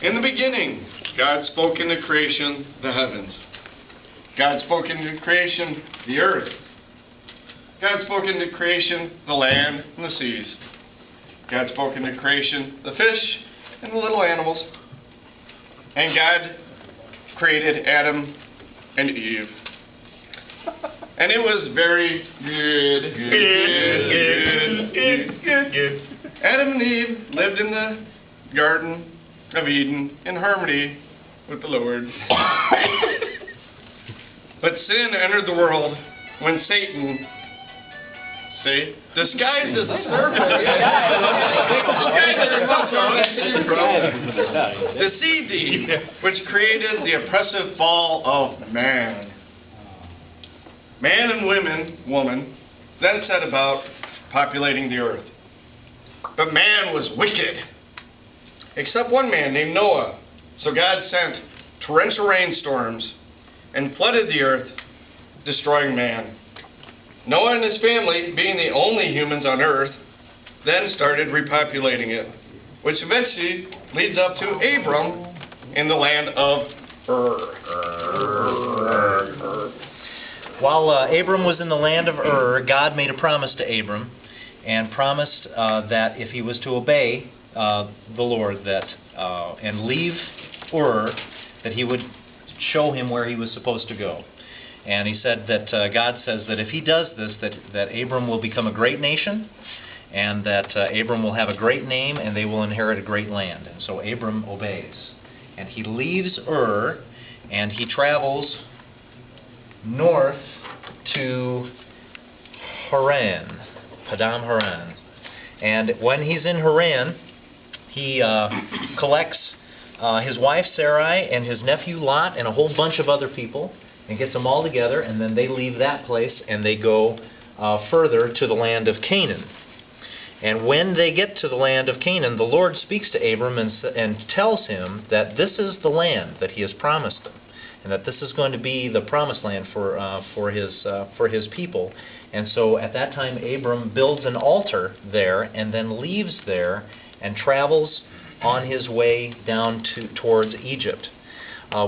In the beginning, God spoke into creation the heavens. God spoke into creation the earth. God spoke into creation the land and the seas. God spoke into creation the fish and the little animals. And God created Adam and Eve. And it was very good. Adam and Eve lived in the Garden of Eden in harmony with the Lord. But sin entered the world when Satan, disguised as a serpent, deceived Eve, which created the oppressive fall of man. Man and woman, then set about populating the earth. But man was wicked, except one man named Noah. So God sent torrential rainstorms and flooded the earth, destroying man. Noah and his family, being the only humans on earth, then started repopulating it, which eventually leads up to Abram in the land of Ur. While Abram was in the land of Ur, God made a promise to Abram and promised that if he was to obey the Lord and leave Ur, that he would show him where he was supposed to go. And he said that God says that if he does this, that Abram will become a great nation, and that Abram will have a great name, and they will inherit a great land. And so Abram obeys. And he leaves Ur, and he travels north to Haran, Padam Haran. And when he's in Haran, he collects his wife Sarai and his nephew Lot and a whole bunch of other people, and gets them all together, and then they leave that place and they go further to the land of Canaan. And when they get to the land of Canaan, the Lord speaks to Abram and tells him that this is the land that he has promised them, and that this is going to be the promised land for his people. And so at that time, Abram builds an altar there and then leaves there and travels on his way down towards Egypt.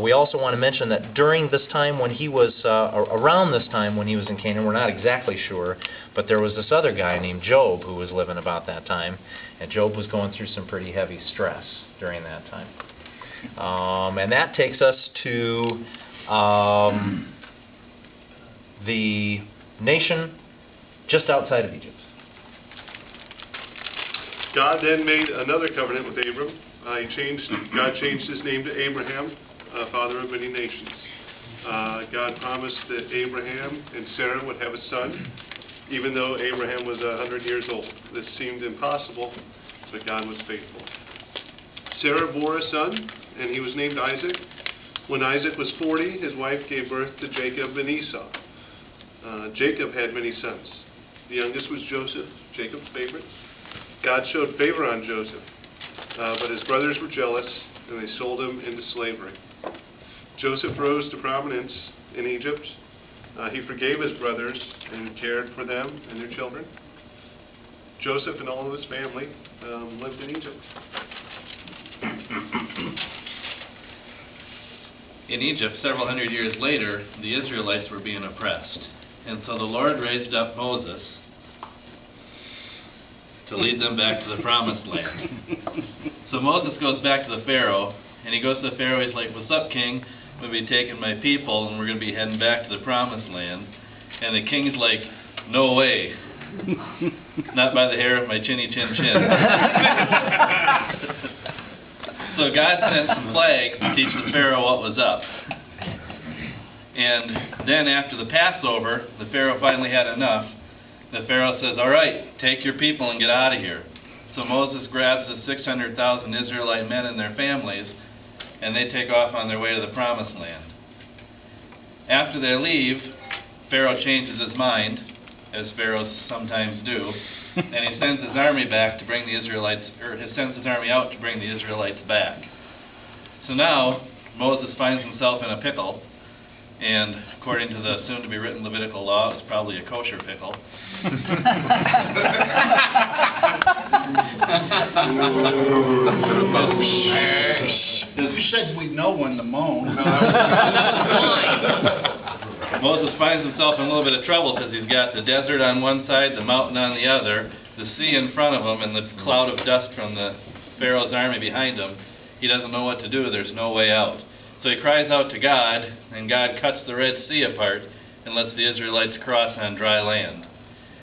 We also want to mention that during this time when he was, around this time when he was in Canaan, we're not exactly sure, but there was this other guy named Job who was living about that time, and Job was going through some pretty heavy stress during that time. And that takes us to the nation just outside of Egypt. God then made another covenant with Abram. God changed his name to Abraham, father of many nations. God promised that Abraham and Sarah would have a son, even though Abraham was 100 years old. This seemed impossible, but God was faithful. Sarah bore a son, and he was named Isaac. When Isaac was 40, his wife gave birth to Jacob and Esau. Jacob had many sons. The youngest was Joseph, Jacob's favorite. God showed favor on Joseph, but his brothers were jealous, and they sold him into slavery. Joseph rose to prominence in Egypt. He forgave his brothers and cared for them and their children. Joseph and all of his family lived in Egypt. In Egypt, several hundred years later, the Israelites were being oppressed. And so the Lord raised up Moses to lead them back to the promised land. So Moses goes back to the Pharaoh, and he goes to the Pharaoh, he's like, "What's up, king? I'm going to be taking my people, and we're going to be heading back to the promised land." And the king's like, "No way. Not by the hair of my chinny chin chin." So God sent some plagues to teach the Pharaoh what was up. And then after the Passover, the Pharaoh finally had enough. The Pharaoh says, "All right, take your people and get out of here." So Moses grabs the 600,000 Israelite men and their families, and they take off on their way to the promised land. After they leave, Pharaoh changes his mind, as pharaohs sometimes do, and he sends his army back to bring the Israelites, or he sends his army out to bring the Israelites back. So now Moses finds himself in a pickle, and according to the soon-to-be-written Levitical law, it was probably a kosher pickle. said we'd know when to moan. Moses finds himself in a little bit of trouble because he's got the desert on one side, the mountain on the other, the sea in front of him, and the cloud of dust from the Pharaoh's army behind him. He doesn't know what to do. There's no way out. So he cries out to God, and God cuts the Red Sea apart and lets the Israelites cross on dry land.